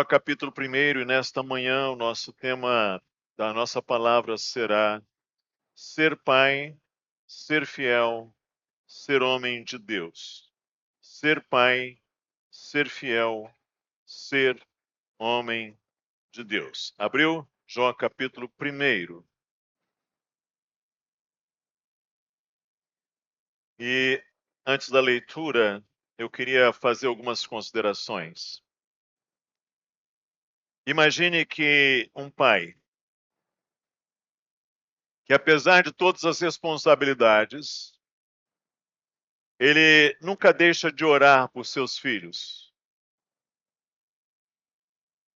Jó capítulo 1, e nesta manhã o nosso tema da nossa palavra será ser pai, ser fiel, ser homem de Deus. Ser pai, ser fiel, ser homem de Deus. Abriu? Jó capítulo 1. E antes da leitura, eu queria fazer algumas considerações. Imagine que um pai, que apesar de todas as responsabilidades, ele nunca deixa de orar por seus filhos.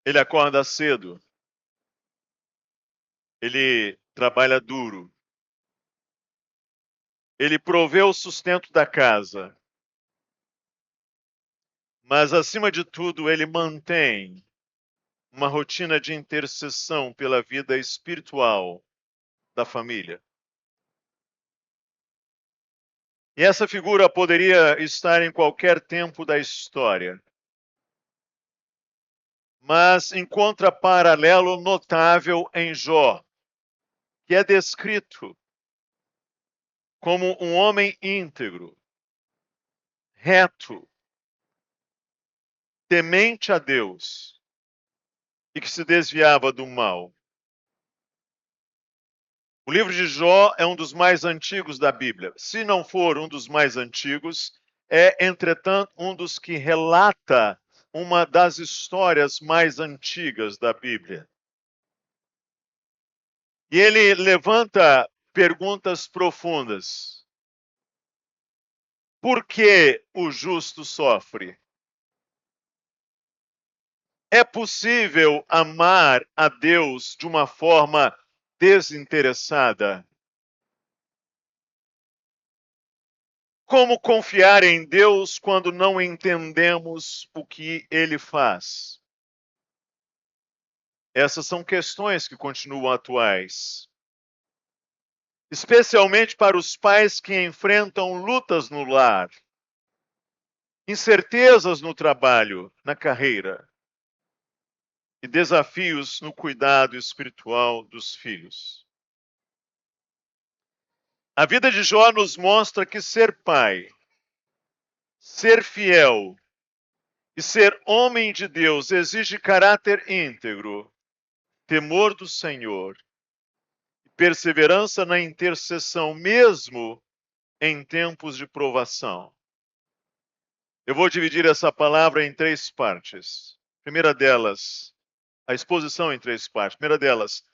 Ele acorda cedo, ele trabalha duro, ele provê o sustento da casa, mas acima de tudo, ele mantém uma rotina de intercessão pela vida espiritual da família. E essa figura poderia estar em qualquer tempo da história, mas encontra paralelo notável em Jó, que é descrito como um homem íntegro, reto, temente a Deus e que se desviava do mal. O livro de Jó é um dos mais antigos da Bíblia. Se não for um dos mais antigos, é, entretanto, um dos que relata uma das histórias mais antigas da Bíblia. E ele levanta perguntas profundas. Por que o justo sofre? É possível amar a Deus de uma forma desinteressada? Como confiar em Deus quando não entendemos o que Ele faz? Essas são questões que continuam atuais, especialmente para os pais que enfrentam lutas no lar, incertezas no trabalho, na carreira e desafios no cuidado espiritual dos filhos. A vida de Jó nos mostra que ser pai, ser fiel e ser homem de Deus exige caráter íntegro, temor do Senhor, perseverança na intercessão, mesmo em tempos de provação. Eu vou dividir essa palavra em três partes. Primeira delas, a exposição em três partes. Primeira delas,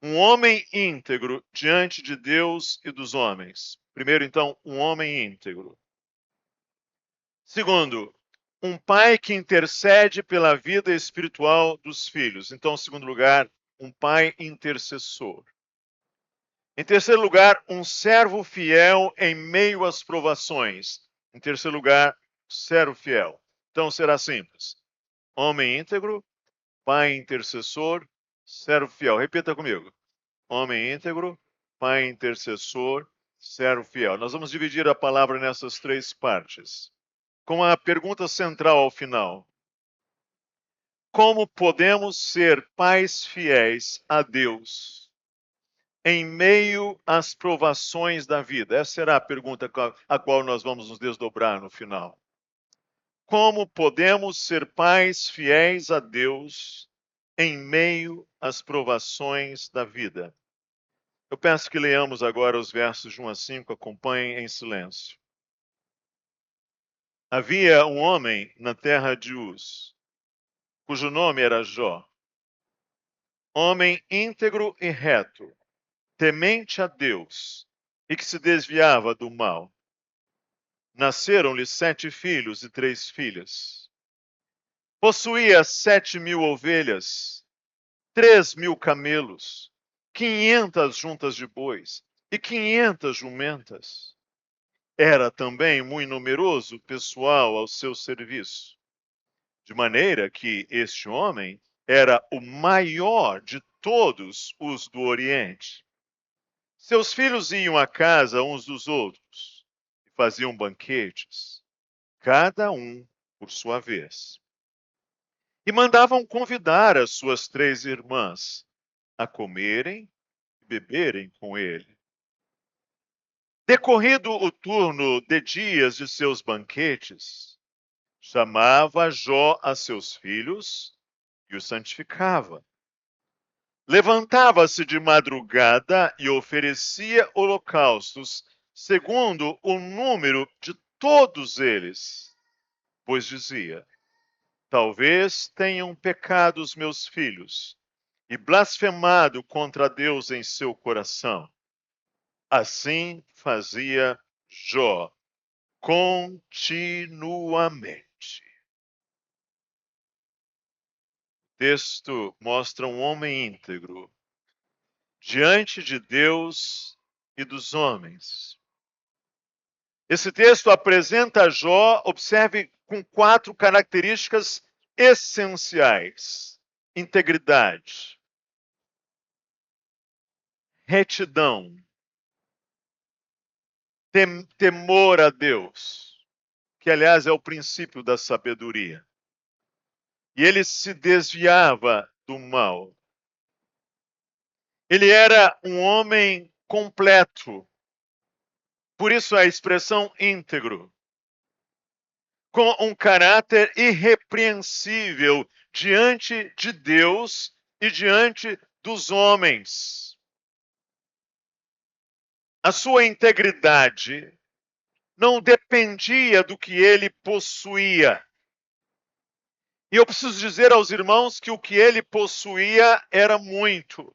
um homem íntegro diante de Deus e dos homens. Primeiro, então, um homem íntegro. Segundo, um pai que intercede pela vida espiritual dos filhos. Então, em segundo lugar, um pai intercessor. Em terceiro lugar, um servo fiel em meio às provações. Em terceiro lugar, servo fiel. Então será simples. Homem íntegro, pai intercessor, servo fiel. Repita comigo. Homem íntegro, pai intercessor, servo fiel. Nós vamos dividir a palavra nessas três partes, com a pergunta central ao final. Como podemos ser pais fiéis a Deus em meio às provações da vida? Essa será a pergunta a qual nós vamos nos desdobrar no final. Como podemos ser pais fiéis a Deus em meio às provações da vida? Eu peço que leamos agora os versos de 1 a 5, acompanhem em silêncio. Havia um homem na terra de Uz, cujo nome era Jó, homem íntegro e reto, temente a Deus e que se desviava do mal. Nasceram-lhe 7 filhos e 3 filhas. Possuía 7.000 ovelhas, 3.000 camelos, 500 juntas de bois e 500 jumentas. Era também muito numeroso pessoal ao seu serviço, de maneira que este homem era o maior de todos os do Oriente. Seus filhos iam à casa uns dos outros e faziam banquetes, cada um por sua vez. e mandavam convidar as suas 3 irmãs a comerem e beberem com ele. Decorrido o turno de dias de seus banquetes, chamava Jó a seus filhos e os santificava. Levantava-se de madrugada e oferecia holocaustos, segundo o número de todos eles, pois dizia: talvez tenham pecado os meus filhos e blasfemado contra Deus em seu coração. Assim fazia Jó continuamente. O texto mostra um homem íntegro diante de Deus e dos homens. Esse texto apresenta Jó, observe, com 4 características essenciais: integridade, retidão, temor a Deus, que aliás é o princípio da sabedoria. E ele se desviava do mal. Ele era um homem completo. Por isso a expressão íntegro. Com um caráter irrepreensível diante de Deus e diante dos homens. A sua integridade não dependia do que ele possuía. E eu preciso dizer aos irmãos que o que ele possuía era muito.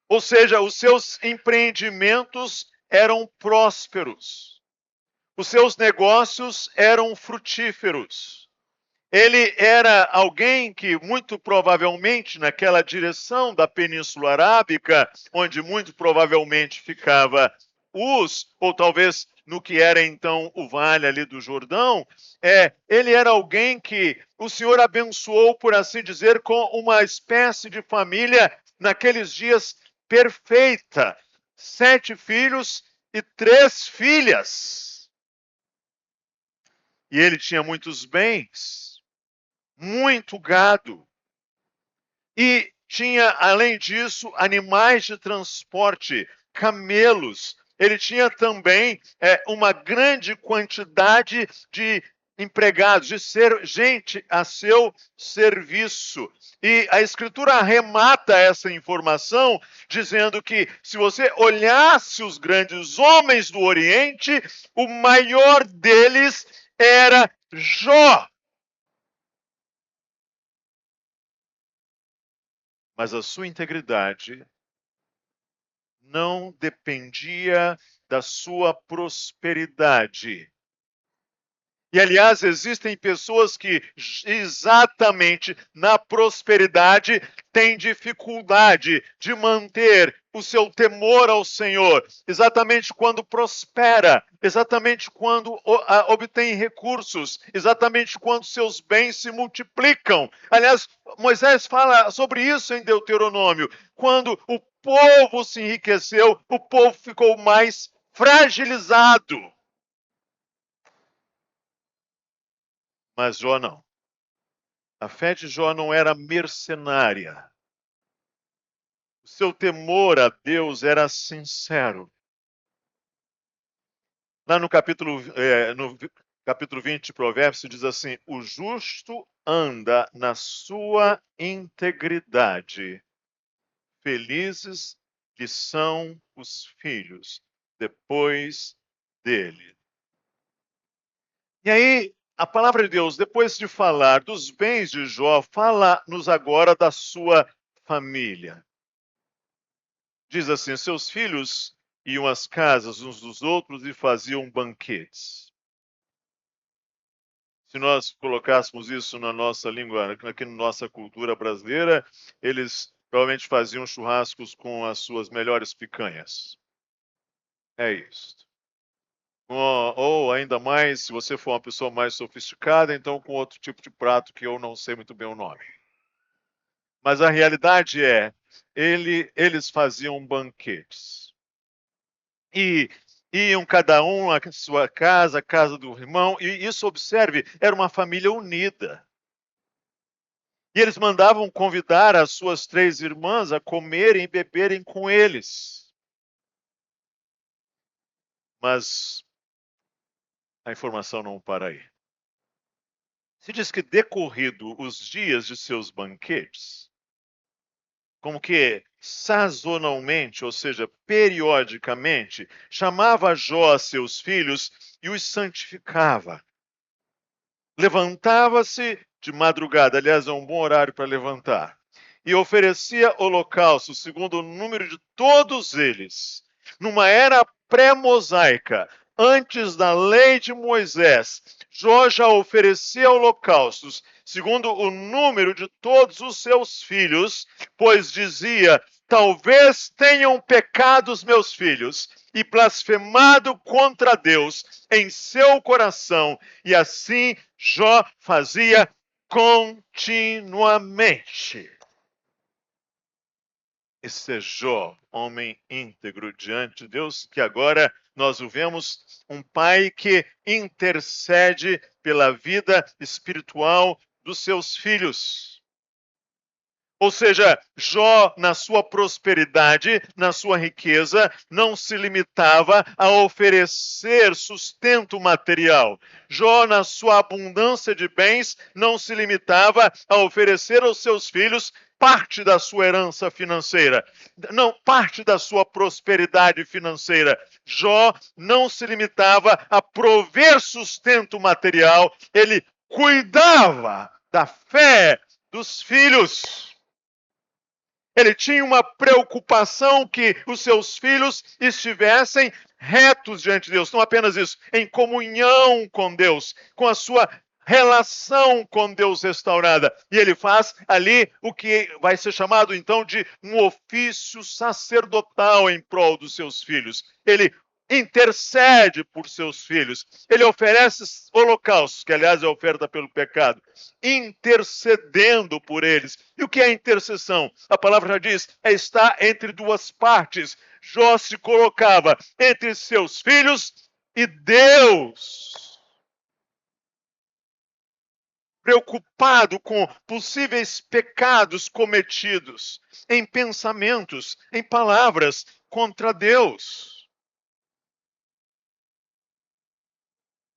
Ou seja, os seus empreendimentos eram prósperos. Os seus negócios eram frutíferos. Ele era alguém que, muito provavelmente, naquela direção da Península Arábica, onde muito provavelmente ficava Uz, ou talvez no que era então o vale ali do Jordão, ele era alguém que o Senhor abençoou, por assim dizer, com uma espécie de família naqueles dias perfeita. 7 filhos e 3 filhas. E ele tinha muitos bens, muito gado. E tinha, além disso, animais de transporte, camelos. Ele tinha também uma grande quantidade de empregados, de gente a seu serviço. E a Escritura arremata essa informação dizendo que, se você olhasse os grandes homens do Oriente, o maior deles era Jó. Mas a sua integridade não dependia da sua prosperidade. E, aliás, existem pessoas que exatamente na prosperidade têm dificuldade de manter o seu temor ao Senhor. Exatamente quando prospera, exatamente quando obtém recursos, exatamente quando seus bens se multiplicam. Aliás, Moisés fala sobre isso em Deuteronômio. Quando o povo se enriqueceu, o povo ficou mais fragilizado. Mas Jó não. A fé de Jó não era mercenária. O seu temor a Deus era sincero. Lá no capítulo 20 de Provérbios diz assim: o justo anda na sua integridade. Felizes lhe são os filhos depois dele. E aí, a palavra de Deus, depois de falar dos bens de Jó, fala-nos agora da sua família. Diz assim: seus filhos iam às casas uns dos outros e faziam banquetes. Se nós colocássemos isso na nossa língua, aqui na nossa cultura brasileira, eles provavelmente faziam churrascos com as suas melhores picanhas. É isso. Ou ainda mais, se você for uma pessoa mais sofisticada, então com outro tipo de prato que eu não sei muito bem o nome. Mas a realidade é, eles faziam banquetes. E iam cada um à sua casa, à casa do irmão, e isso, observe, era uma família unida. E eles mandavam convidar as suas 3 irmãs a comerem e beberem com eles. Mas a informação não para aí. Se diz que decorrido os dias de seus banquetes, como que sazonalmente, ou seja, periodicamente, chamava Jó a seus filhos e os santificava. Levantava-se de madrugada, aliás, é um bom horário para levantar, e oferecia holocausto, segundo o número de todos eles. Numa era pré-mosaica, antes da lei de Moisés, Jó já oferecia holocaustos, segundo o número de todos os seus filhos, pois dizia: talvez tenham pecado os meus filhos e blasfemado contra Deus em seu coração, e assim Jó fazia continuamente. Esse é Jó, homem íntegro diante de Deus, que agora nós o vemos um pai que intercede pela vida espiritual dos seus filhos. Ou seja, Jó, na sua prosperidade, na sua riqueza, não se limitava a oferecer sustento material. Jó, na sua abundância de bens, não se limitava a oferecer aos seus filhos parte da sua herança financeira, não parte da sua prosperidade financeira. Jó não se limitava a prover sustento material, ele cuidava da fé dos filhos. Ele tinha uma preocupação que os seus filhos estivessem retos diante de Deus. Não apenas isso, em comunhão com Deus, com a sua relação com Deus restaurada. E ele faz ali o que vai ser chamado então de um ofício sacerdotal em prol dos seus filhos. Ele intercede por seus filhos. Ele oferece holocaustos, que aliás é a oferta pelo pecado, intercedendo por eles. E o que é intercessão? A palavra já diz, é estar entre duas partes. Jó se colocava entre seus filhos e Deus, preocupado com possíveis pecados cometidos em pensamentos, em palavras contra Deus.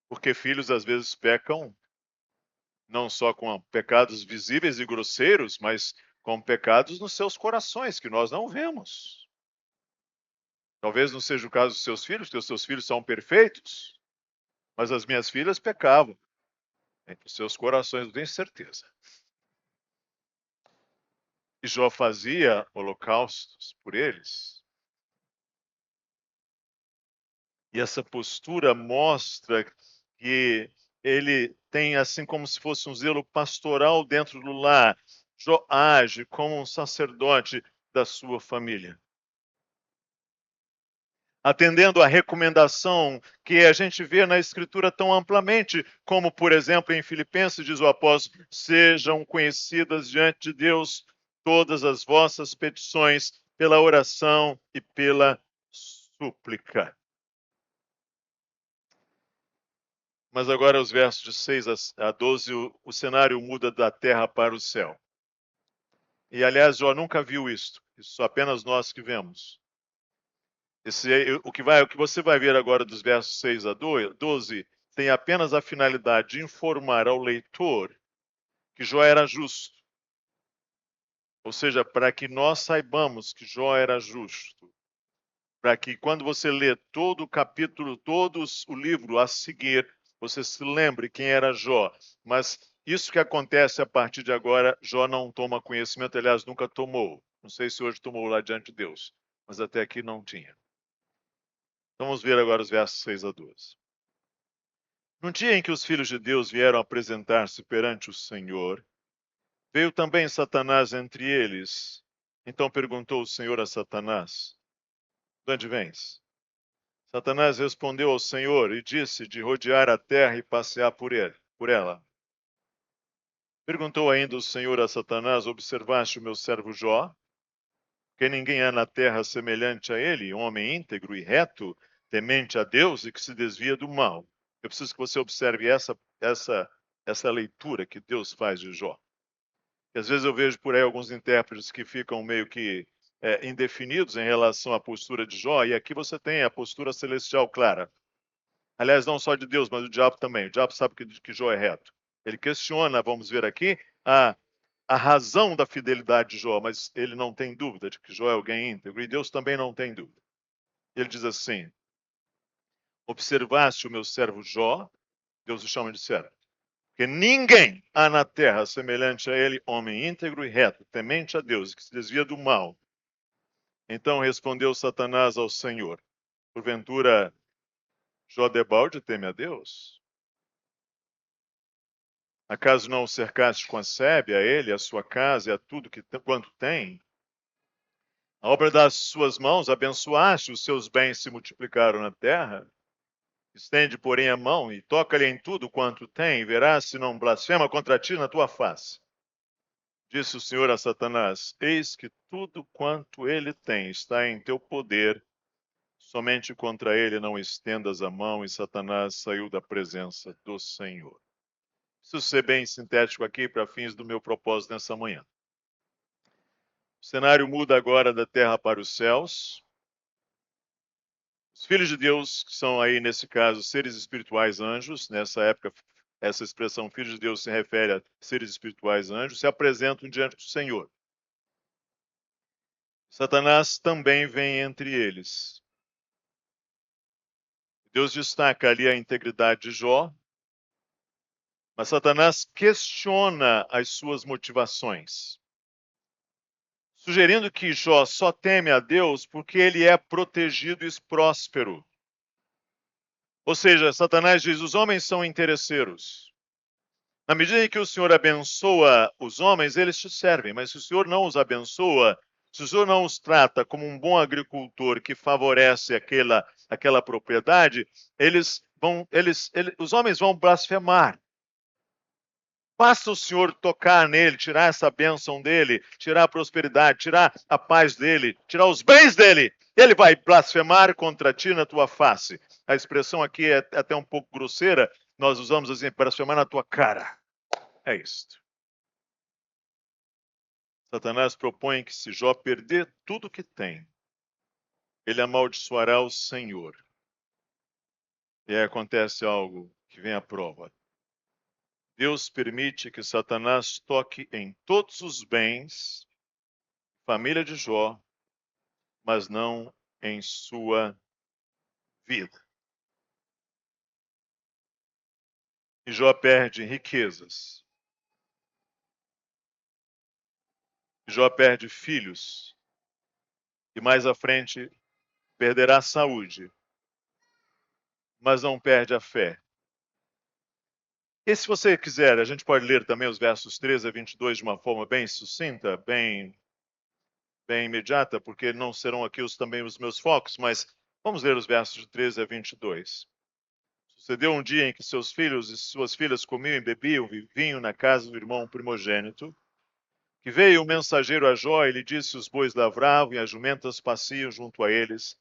Porque filhos às vezes pecam não só com pecados visíveis e grosseiros, mas com pecados nos seus corações, que nós não vemos. Talvez não seja o caso dos seus filhos, porque os seus filhos são perfeitos, mas as minhas filhas pecavam. Entre os seus corações, eu tenho certeza. E Jó fazia holocaustos por eles. E essa postura mostra que ele tem assim como se fosse um zelo pastoral dentro do lar. Jó age como um sacerdote da sua família, atendendo à recomendação que a gente vê na Escritura tão amplamente, como, por exemplo, em Filipenses diz o apóstolo: sejam conhecidas diante de Deus todas as vossas petições pela oração e pela súplica. Mas agora, os versos de 6 a 12, o cenário muda da terra para o céu. E, aliás, Jó nunca viu isto. Isso apenas nós que vemos. O que você vai ver agora dos versos 6 a 12 tem apenas a finalidade de informar ao leitor que Jó era justo. Ou seja, para que nós saibamos que Jó era justo. Para que quando você lê todo o capítulo, todo o livro a seguir, você se lembre quem era Jó. Mas isso que acontece a partir de agora, Jó não toma conhecimento, aliás, nunca tomou. Não sei se hoje tomou lá diante de Deus, mas até aqui não tinha. Então vamos ver agora os versos 6 a 12. No dia em que os filhos de Deus vieram apresentar-se perante o Senhor, veio também Satanás entre eles. Então perguntou o Senhor a Satanás: de onde vens? Satanás respondeu ao Senhor e disse de rodear a terra e passear por ela. Perguntou ainda o Senhor a Satanás: observaste o meu servo Jó? Que ninguém há na terra semelhante a ele, homem íntegro e reto, temente a Deus e que se desvia do mal. Eu preciso que você observe essa leitura que Deus faz de Jó. E às vezes eu vejo por aí alguns intérpretes que ficam meio que indefinidos em relação à postura de Jó, e aqui você tem a postura celestial clara. Aliás, não só de Deus, mas do diabo também. O diabo sabe que Jó é reto. Ele questiona, vamos ver aqui, a razão da fidelidade de Jó, mas ele não tem dúvida de que Jó é alguém íntegro, e Deus também não tem dúvida. Ele diz assim: observaste o meu servo Jó, Deus o chama de servo, porque ninguém há na terra semelhante a ele, homem íntegro e reto, temente a Deus, que se desvia do mal. Então respondeu Satanás ao Senhor: porventura Jó debalde teme a Deus? Acaso não o cercaste com a sebe, a ele, a sua casa e a tudo quanto tem? A obra das suas mãos abençoaste, os seus bens se multiplicaram na terra. Estende, porém, a mão e toca-lhe em tudo quanto tem, e verás se não blasfema contra ti na tua face. Disse o Senhor a Satanás: eis que tudo quanto ele tem está em teu poder, somente contra ele não estendas a mão. E Satanás saiu da presença do Senhor. Preciso ser bem sintético aqui para fins do meu propósito nessa manhã. O cenário muda agora da terra para os céus. Os filhos de Deus, que são aí, nesse caso, seres espirituais anjos, nessa época, essa expressão filhos de Deus se refere a seres espirituais anjos, se apresentam diante do Senhor. Satanás também vem entre eles. Deus destaca ali a integridade de Jó, mas Satanás questiona as suas motivações, sugerindo que Jó só teme a Deus porque ele é protegido e próspero. Ou seja, Satanás diz: os homens são interesseiros. Na medida em que o Senhor abençoa os homens, eles te servem, mas se o Senhor não os abençoa, se o Senhor não os trata como um bom agricultor que favorece aquela propriedade, os homens vão blasfemar. Basta o Senhor tocar nele, tirar essa bênção dele, tirar a prosperidade, tirar a paz dele, tirar os bens dele. Ele vai blasfemar contra ti na tua face. A expressão aqui é até um pouco grosseira. Nós usamos assim, blasfemar na tua cara. É isto. Satanás propõe que se Jó perder tudo que tem, ele amaldiçoará o Senhor. E aí acontece algo que vem à prova. Deus permite que Satanás toque em todos os bens, família de Jó, mas não em sua vida. E Jó perde riquezas. Jó perde filhos. E mais à frente perderá a saúde, mas não perde a fé. E se você quiser, a gente pode ler também os versos 13 a 22 de uma forma bem sucinta, bem imediata, porque não serão aqui também os meus focos, mas vamos ler os versos de 13 a 22. Sucedeu um dia em que seus filhos e suas filhas comiam e bebiam vinho na casa do irmão primogênito, que veio o mensageiro a Jó e lhe disse: os bois lavravam e as jumentas paciam junto a eles.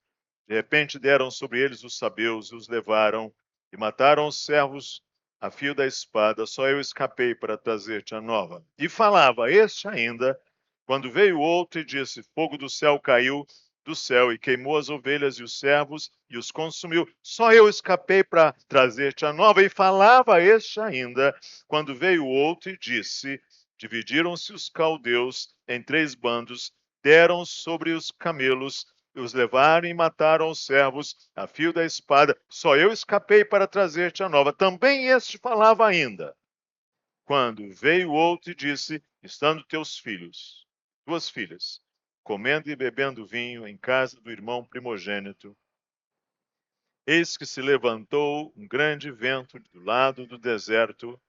De repente deram sobre eles os sabeus e os levaram, e mataram os servos a fio da espada. Só eu escapei para trazer-te a nova. E falava este ainda, quando veio outro e disse: fogo do céu caiu do céu e queimou as ovelhas e os servos e os consumiu. Só eu escapei para trazer-te a nova. E falava este ainda, quando veio outro e disse: dividiram-se os caldeus em 3 bandos, deram sobre os camelos, os levaram e mataram os servos a fio da espada. Só eu escapei para trazer-te a nova. Também este falava ainda, quando veio outro e disse: estando teus filhos, tuas filhas, comendo e bebendo vinho em casa do irmão primogênito, eis que se levantou um grande vento do lado do deserto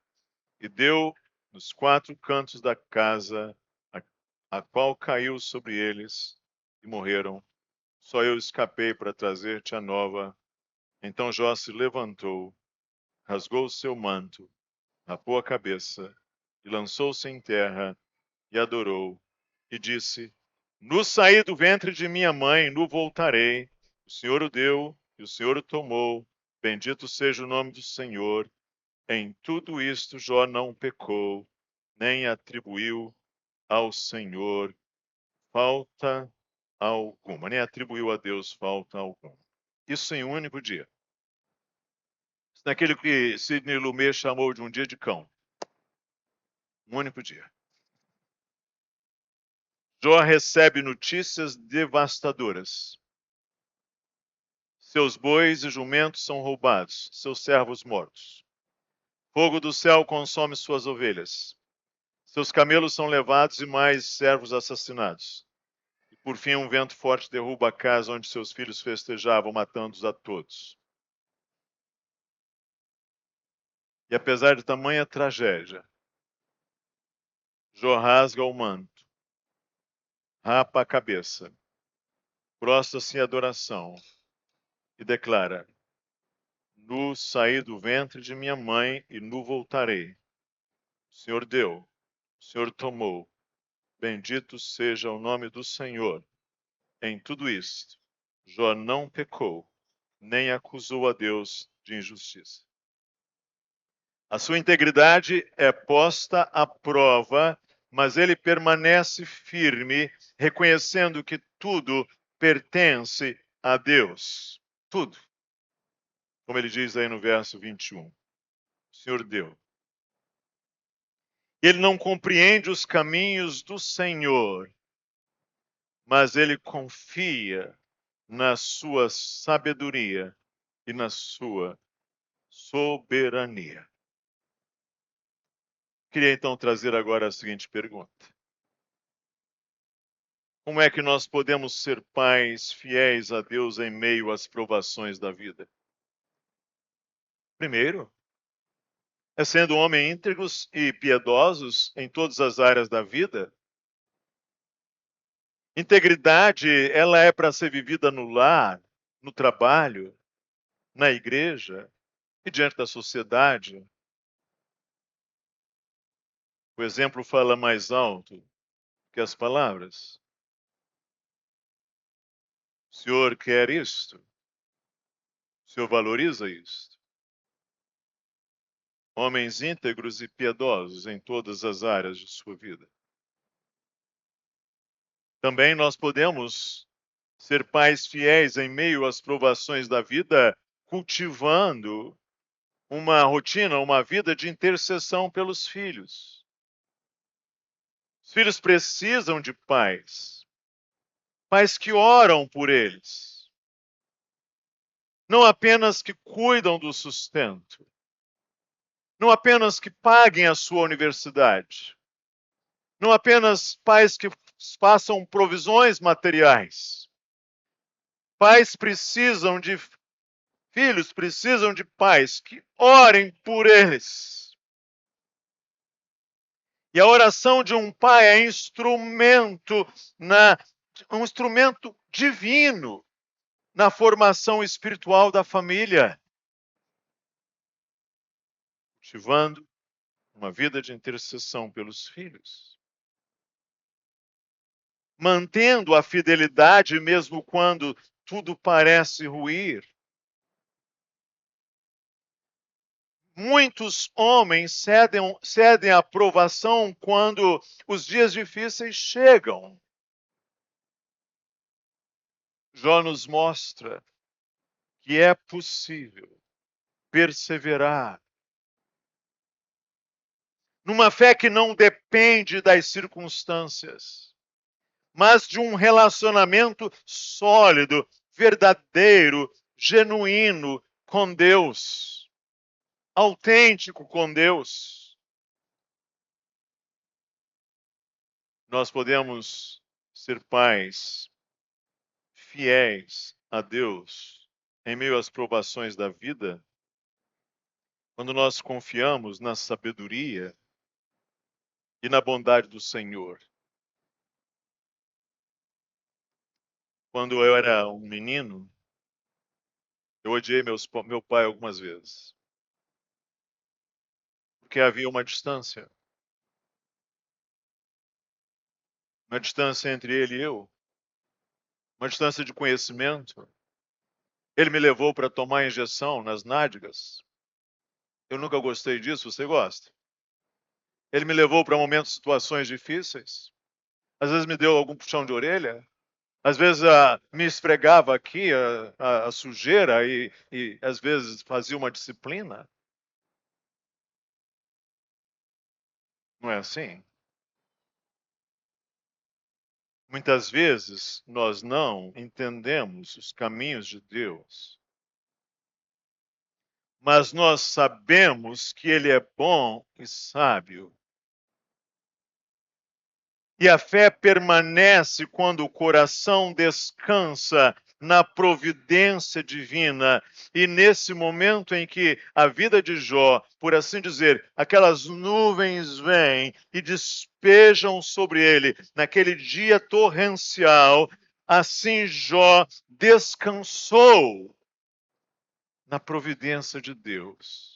e deu nos 4 cantos da casa, a qual caiu sobre eles e morreram. Só eu escapei para trazer-te a nova. Então Jó se levantou, rasgou o seu manto, rapou a cabeça e lançou-se em terra e adorou. E disse: no saí do ventre de minha mãe, no voltarei. O Senhor o deu e o Senhor o tomou. Bendito seja o nome do Senhor. Em tudo isto Jó não pecou, nem atribuiu ao Senhor falta alguma, nem atribuiu a Deus falta alguma. Isso em um único dia. Naquele que Sidney Lumet chamou de um dia de cão. Um único dia. Jó recebe notícias devastadoras. Seus bois e jumentos são roubados, seus servos mortos. Fogo do céu consome suas ovelhas. Seus camelos são levados e mais servos assassinados. E por fim, um vento forte derruba a casa onde seus filhos festejavam, matando-os a todos. E apesar de tamanha tragédia, Jó rasga o manto, rapa a cabeça, prostra-se em adoração e declara: Nu saí do ventre de minha mãe e nu voltarei. O Senhor deu, o Senhor tomou. Bendito seja o nome do Senhor. Em tudo isto, Jó não pecou, nem acusou a Deus de injustiça. A sua integridade é posta à prova, mas ele permanece firme, reconhecendo que tudo pertence a Deus. Tudo. Como ele diz aí no verso 21. O Senhor deu. Ele não compreende os caminhos do Senhor, mas ele confia na sua sabedoria e na sua soberania. Queria então trazer agora a seguinte pergunta: como é que nós podemos ser pais fiéis a Deus em meio às provações da vida? Primeiro, é sendo homens íntegros e piedosos em todas as áreas da vida. Integridade, ela é para ser vivida no lar, no trabalho, na igreja e diante da sociedade. O exemplo fala mais alto que as palavras. O Senhor quer isto? O Senhor valoriza isto? Homens íntegros e piedosos em todas as áreas de sua vida. Também nós podemos ser pais fiéis em meio às provações da vida, cultivando uma rotina, uma vida de intercessão pelos filhos. Os filhos precisam de pais, pais que oram por eles, não apenas que cuidam do sustento, não apenas que paguem a sua universidade, não apenas pais que façam provisões materiais. Pais precisam de filhos, precisam de pais que orem por eles. E a oração de um pai é um instrumento divino na formação espiritual da família, cultivando uma vida de intercessão pelos filhos, mantendo a fidelidade mesmo quando tudo parece ruir. Muitos homens cedem à aprovação quando os dias difíceis chegam. Jó nos mostra que é possível perseverar numa fé que não depende das circunstâncias, mas de um relacionamento sólido, verdadeiro, genuíno com Deus, autêntico com Deus. Nós podemos ser pais fiéis a Deus em meio às provações da vida, quando nós confiamos na sabedoria e na bondade do Senhor. Quando eu era um menino, eu odiei meu pai algumas vezes, porque havia uma distância entre ele e eu, uma distância de conhecimento. Ele me levou para tomar injeção nas nádegas. Eu nunca gostei disso, você gosta? Ele me levou para momentos, situações difíceis. Às vezes me deu algum puxão de orelha. Às vezes me esfregava aqui a sujeira e às vezes fazia uma disciplina. Não é assim? Muitas vezes nós não entendemos os caminhos de Deus, mas nós sabemos que Ele é bom e sábio. E a fé permanece quando o coração descansa na providência divina. E nesse momento em que a vida de Jó, por assim dizer, aquelas nuvens vêm e despejam sobre ele, naquele dia torrencial, assim Jó descansou na providência de Deus.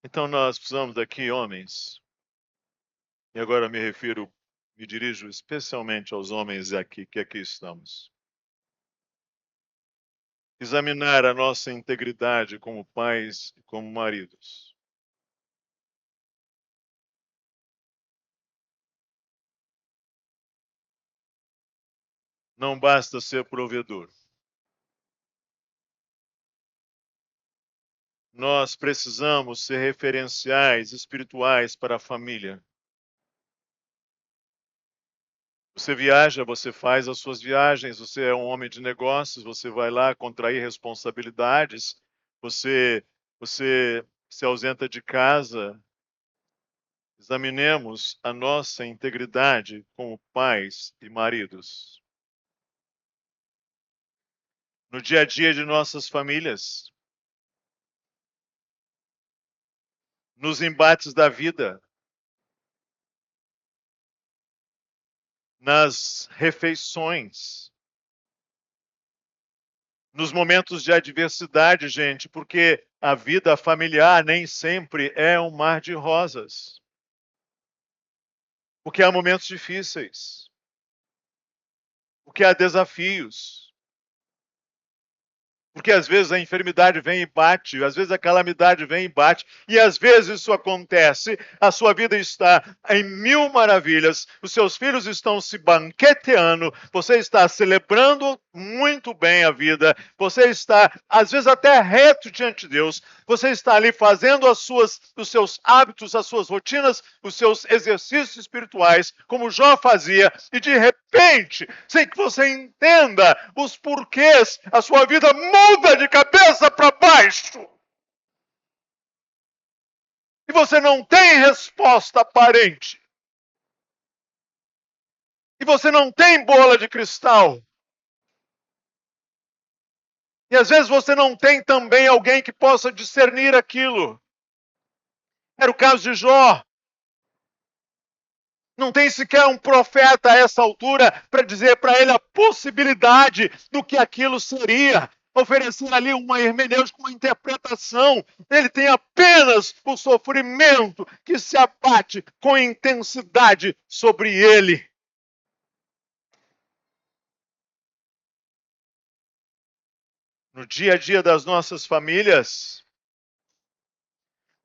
Então nós precisamos aqui, homens, e agora me dirijo especialmente aos homens aqui que aqui estamos. Examinar a nossa integridade como pais e como maridos. Não basta ser provedor. Nós precisamos ser referenciais espirituais para a família. Você viaja, você faz as suas viagens, você é um homem de negócios, você vai lá contrair responsabilidades, você se ausenta de casa. Examinemos a nossa integridade como pais e maridos. No dia a dia de nossas famílias, nos embates da vida, nas refeições, nos momentos de adversidade, gente, porque a vida familiar nem sempre é um mar de rosas. Porque há momentos difíceis, porque há desafios. Porque às vezes a enfermidade vem e bate, às vezes a calamidade vem e bate, e às vezes isso acontece, a sua vida está em mil maravilhas, os seus filhos estão se banqueteando, você está celebrando muito bem a vida, você está, às vezes, até reto diante de Deus, você está ali fazendo os seus hábitos, as suas rotinas, os seus exercícios espirituais, como Jó fazia, e de repente, sem que você entenda os porquês, a sua vida muda de cabeça para baixo. E você não tem resposta aparente. E você não tem bola de cristal. E às vezes você não tem também alguém que possa discernir aquilo. Era o caso de Jó. Não tem sequer um profeta a essa altura para dizer para ele a possibilidade do que aquilo seria. Oferecer ali uma hermenêutica, uma interpretação. Ele tem apenas o sofrimento que se abate com intensidade sobre ele. No dia a dia das nossas famílias,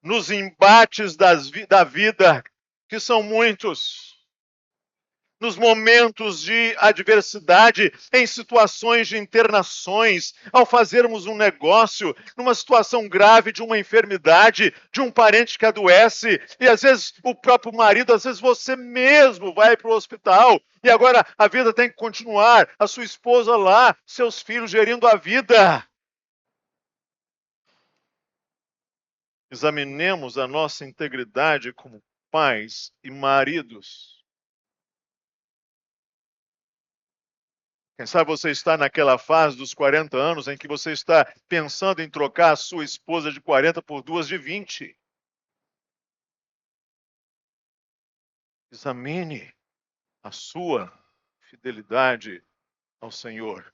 nos embates da vida, que são muitos, nos momentos de adversidade, em situações de internações, ao fazermos um negócio, numa situação grave de uma enfermidade, de um parente que adoece, e às vezes o próprio marido, às vezes você mesmo vai para o hospital, e agora a vida tem que continuar, a sua esposa lá, seus filhos gerindo a vida. Examinemos a nossa integridade como pais e maridos. Quem sabe você está naquela fase dos 40 anos em que você está pensando em trocar a sua esposa de 40 por duas de 20. Examine a sua fidelidade ao Senhor.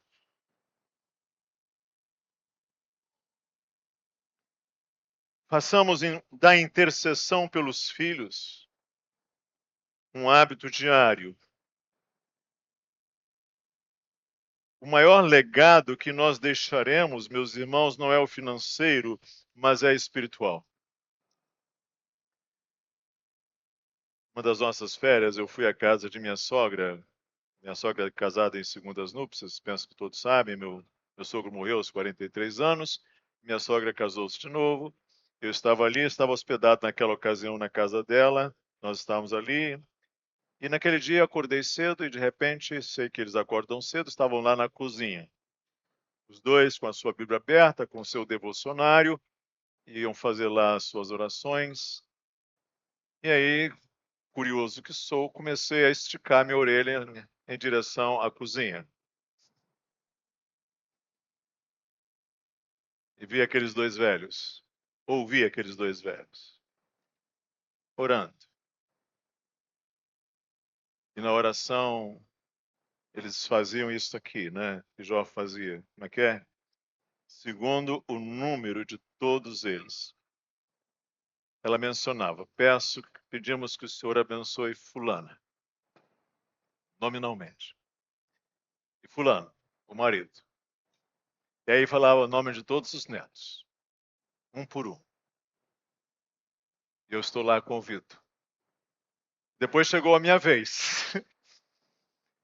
Façamos da intercessão pelos filhos um hábito diário. O maior legado que nós deixaremos, meus irmãos, não é o financeiro, mas é espiritual. Uma das nossas férias, eu fui à casa de minha sogra. Minha sogra é casada em segundas núpcias, penso que todos sabem. Meu sogro morreu aos 43 anos. Minha sogra casou-se de novo. Eu estava ali, estava hospedado naquela ocasião na casa dela. Nós estávamos ali. E naquele dia eu acordei cedo e de repente, sei que eles acordam cedo, estavam lá na cozinha. Os dois com a sua Bíblia aberta, com o seu devocionário, iam fazer lá as suas orações. E aí, curioso que sou, comecei a esticar minha orelha em direção à cozinha. E vi aqueles dois velhos, ouvi aqueles dois velhos, orando. E na oração, eles faziam isso aqui, né? Que Jó fazia. Como é que é? Segundo o número de todos eles. Ela mencionava: pedimos que o Senhor abençoe fulana, nominalmente. E fulano, o marido. E aí falava o nome de todos os netos, um por um. E eu estou lá convicto. Depois chegou a minha vez.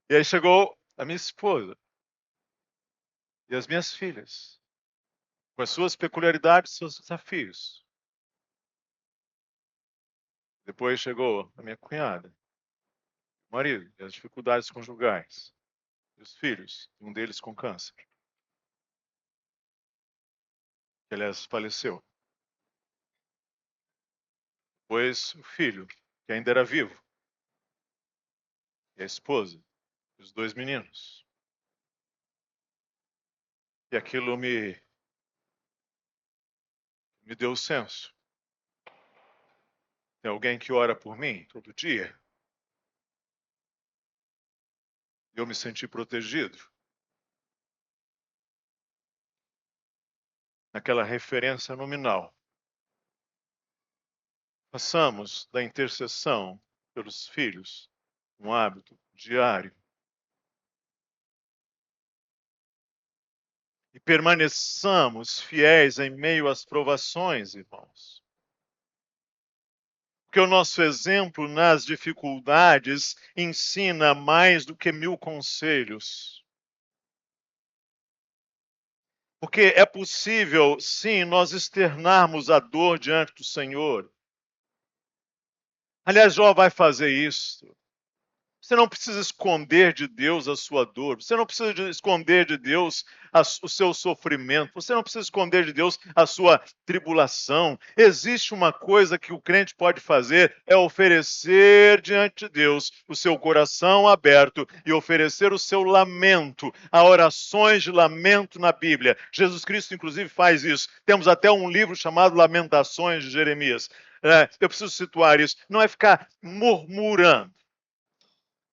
E aí chegou a minha esposa e as minhas filhas, com as suas peculiaridades, seus desafios. Depois chegou a minha cunhada, o marido, e as dificuldades conjugais, e os filhos, um deles com câncer, que aliás faleceu. Depois o filho, que ainda era vivo, e a esposa, e os dois meninos. E aquilo me deu o senso. Tem alguém que ora por mim todo dia. E eu me senti protegido. Naquela referência nominal. Façamos da intercessão pelos filhos um hábito diário. E permaneçamos fiéis em meio às provações, irmãos. Porque o nosso exemplo nas dificuldades ensina mais do que 1000 conselhos. Porque é possível, sim, nós externarmos a dor diante do Senhor. Aliás, Jó vai fazer isso. Você não precisa esconder de Deus a sua dor. Você não precisa esconder de Deus o seu sofrimento. Você não precisa esconder de Deus a sua tribulação. Existe uma coisa que o crente pode fazer, é oferecer diante de Deus o seu coração aberto e oferecer o seu lamento. Há orações de lamento na Bíblia. Jesus Cristo, inclusive, faz isso. Temos até um livro chamado Lamentações de Jeremias. Eu preciso situar isso. Não é ficar murmurando.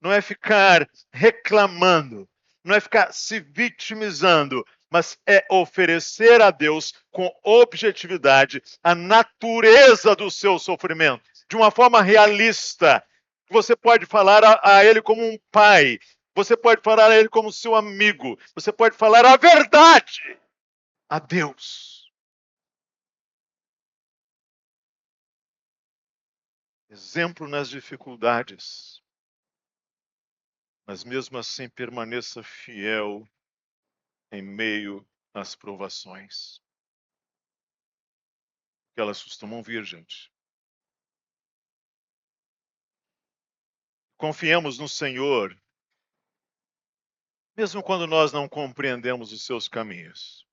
Não é ficar reclamando, não é ficar se vitimizando, mas é oferecer a Deus com objetividade a natureza do seu sofrimento, de uma forma realista. Você pode falar a Ele como um pai, você pode falar a Ele como seu amigo, você pode falar a verdade a Deus. Exemplo nas dificuldades. Mas mesmo assim permaneça fiel em meio às provações. Que elas costumam vir, gente. Confiemos no Senhor, mesmo quando nós não compreendemos os seus caminhos.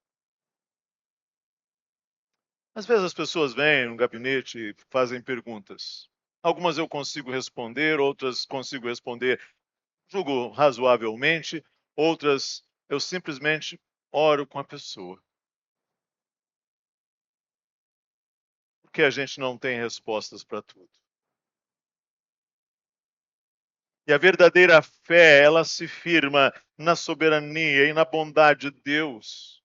Às vezes as pessoas vêm no gabinete e fazem perguntas. Algumas eu consigo responder, outras consigo responder, julgo razoavelmente, outras eu simplesmente oro com a pessoa. Porque a gente não tem respostas para tudo. E a verdadeira fé, ela se firma na soberania e na bondade de Deus.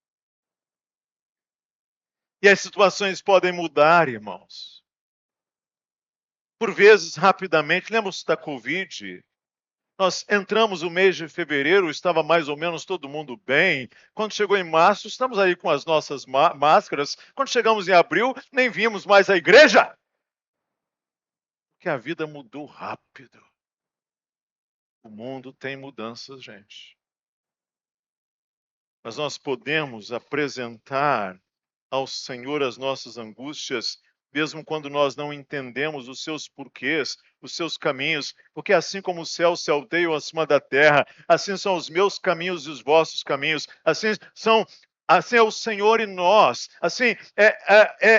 E as situações podem mudar, irmãos. Por vezes, rapidamente, lembra-se da Covid? Nós entramos no mês de fevereiro, estava mais ou menos todo mundo bem. Quando chegou em março, estamos aí com as nossas máscaras. Quando chegamos em abril, nem vimos mais a igreja. Porque a vida mudou rápido. O mundo tem mudanças, gente. Mas nós podemos apresentar ao Senhor as nossas angústias, mesmo quando nós não entendemos os seus porquês, os seus caminhos, porque assim como o céu se alteiam acima da terra, assim são os meus caminhos e os vossos caminhos, assim é o Senhor e nós, assim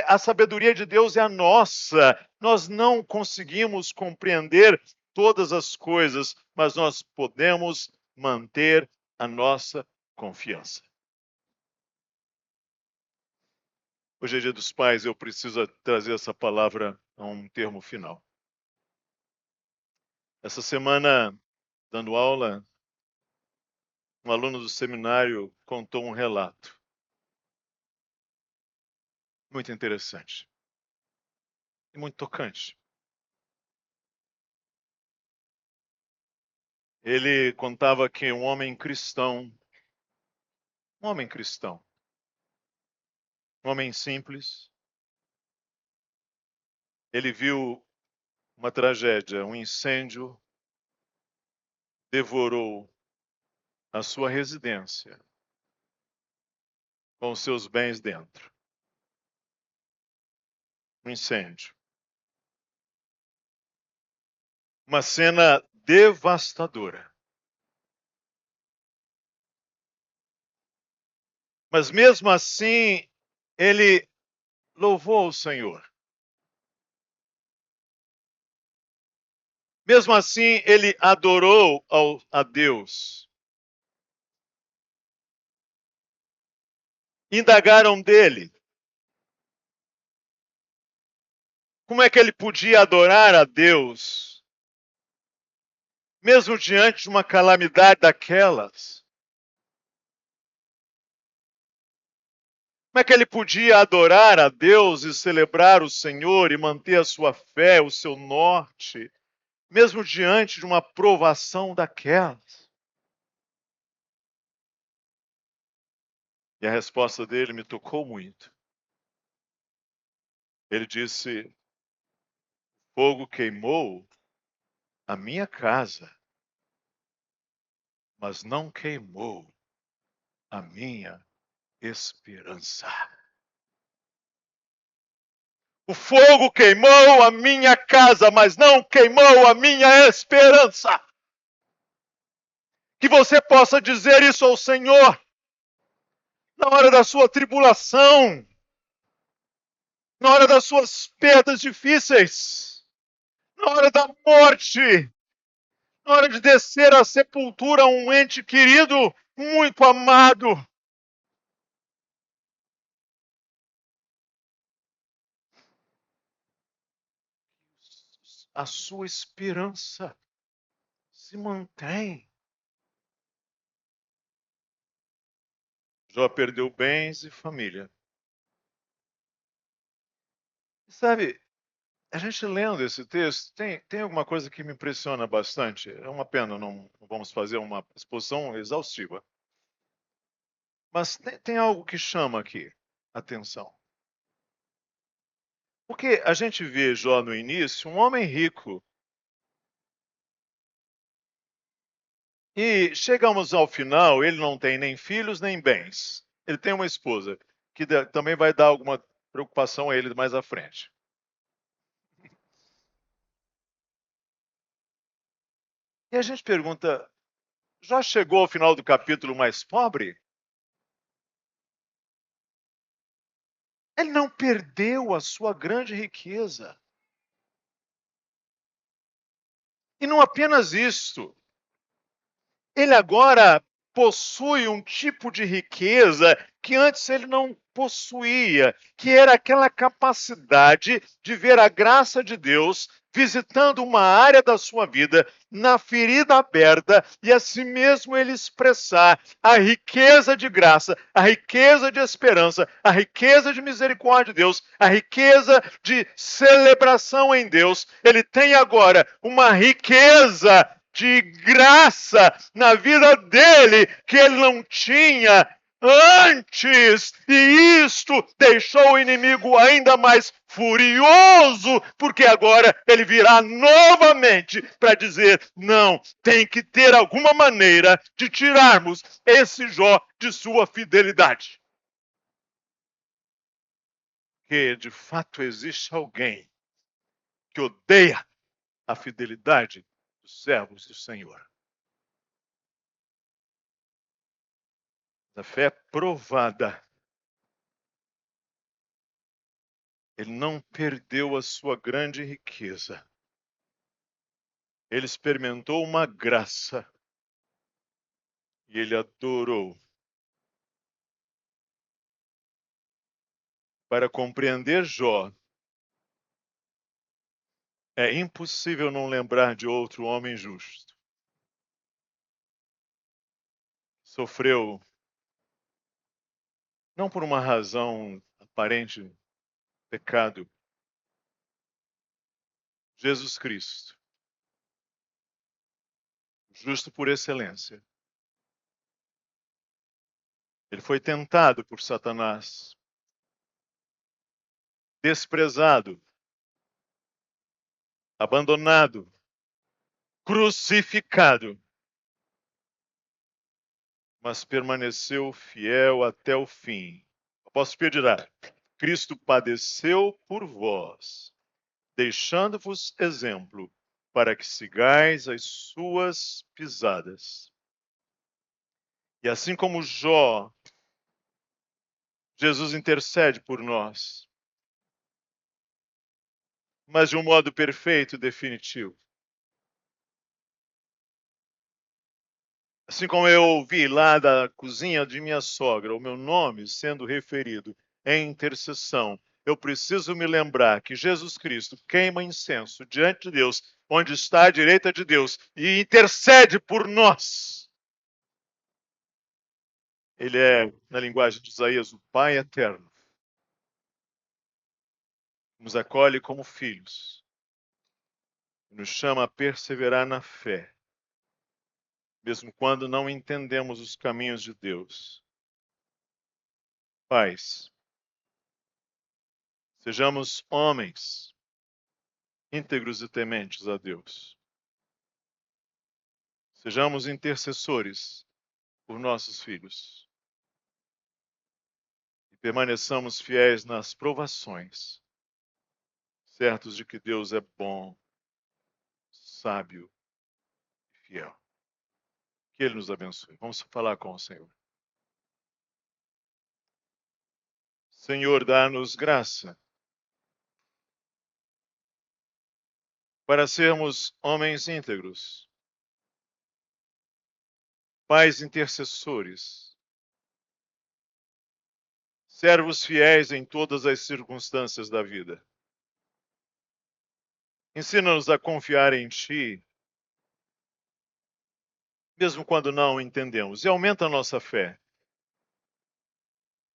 a sabedoria de Deus é a nossa. Nós não conseguimos compreender todas as coisas, mas nós podemos manter a nossa confiança. Hoje é Dia dos Pais, eu preciso trazer essa palavra a um termo final. Essa semana, dando aula, um aluno do seminário contou um relato muito interessante e muito tocante. Ele contava que um homem cristão, um homem simples, ele viu uma tragédia, um incêndio devorou a sua residência com os seus bens dentro. Um incêndio. Uma cena devastadora. Mas mesmo assim, ele louvou o Senhor. Mesmo assim, ele adorou a Deus. Indagaram dele. Como é que ele podia adorar a Deus, mesmo diante de uma calamidade daquelas? Como é que ele podia adorar a Deus e celebrar o Senhor e manter a sua fé, o seu norte, mesmo diante de uma provação daquelas? E a resposta dele me tocou muito. Ele disse: fogo queimou a minha casa, mas não queimou a minha esperança. O fogo queimou a minha casa, mas não queimou a minha esperança. Que você possa dizer isso ao Senhor na hora da sua tribulação, na hora das suas perdas difíceis, na hora da morte, na hora de descer à sepultura um ente querido, muito amado. A sua esperança se mantém. Jó perdeu bens e família. Sabe, a gente lendo esse texto, tem alguma coisa que me impressiona bastante. É uma pena, não vamos fazer uma exposição exaustiva. Mas tem algo que chama aqui a atenção. Porque a gente vê Jó no início, um homem rico. E chegamos ao final, ele não tem nem filhos nem bens. Ele tem uma esposa, que também vai dar alguma preocupação a ele mais à frente. E a gente pergunta, já chegou ao final do capítulo mais pobre? Ele não perdeu a sua grande riqueza. E não apenas isso. Ele agora possui um tipo de riqueza que antes ele não possuía, que era aquela capacidade de ver a graça de Deus visitando uma área da sua vida, na ferida aberta, e assim mesmo ele expressar a riqueza de graça, a riqueza de esperança, a riqueza de misericórdia de Deus, a riqueza de celebração em Deus. Ele tem agora uma riqueza de graça na vida dele que ele não tinha antes, e isto deixou o inimigo ainda mais furioso, porque agora ele virá novamente para dizer: não, tem que ter alguma maneira de tirarmos esse Jó de sua fidelidade. Que de fato existe alguém que odeia a fidelidade dos servos do Senhor. A fé provada. Ele não perdeu a sua grande riqueza. Ele experimentou uma graça e ele adorou. Para compreender Jó, é impossível não lembrar de outro homem justo. Sofreu não por uma razão aparente, pecado. Jesus Cristo, justo por excelência. Ele foi tentado por Satanás, desprezado, abandonado, crucificado, mas permaneceu fiel até o fim. O apóstolo Pedro dirá: Cristo padeceu por vós, deixando-vos exemplo, para que sigais as suas pisadas. E assim como Jó, Jesus intercede por nós, mas de um modo perfeito e definitivo. Assim como eu ouvi lá da cozinha de minha sogra o meu nome sendo referido em intercessão, eu preciso me lembrar que Jesus Cristo queima incenso diante de Deus, onde está à direita de Deus, e intercede por nós. Ele é, na linguagem de Isaías, o Pai eterno. Nos acolhe como filhos. Nos chama a perseverar na fé, mesmo quando não entendemos os caminhos de Deus. Pais, sejamos homens íntegros e tementes a Deus. Sejamos intercessores por nossos filhos. E permaneçamos fiéis nas provações, certos de que Deus é bom, sábio e fiel. Que Ele nos abençoe. Vamos falar com o Senhor. Senhor, dá-nos graça para sermos homens íntegros, pais intercessores, servos fiéis em todas as circunstâncias da vida. Ensina-nos a confiar em Ti, mesmo quando não entendemos, e aumenta a nossa fé,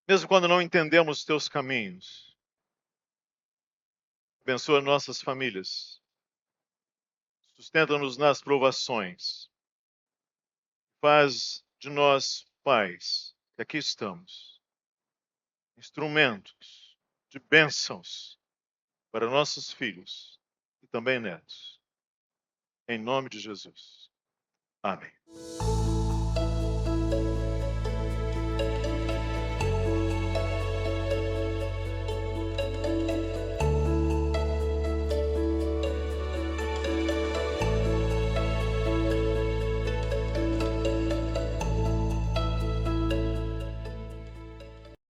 mesmo quando não entendemos Teus caminhos. Abençoa nossas famílias, sustenta-nos nas provações, faz de nós pais, que aqui estamos, instrumentos de bênçãos para nossos filhos e também netos. Em nome de Jesus. Amém.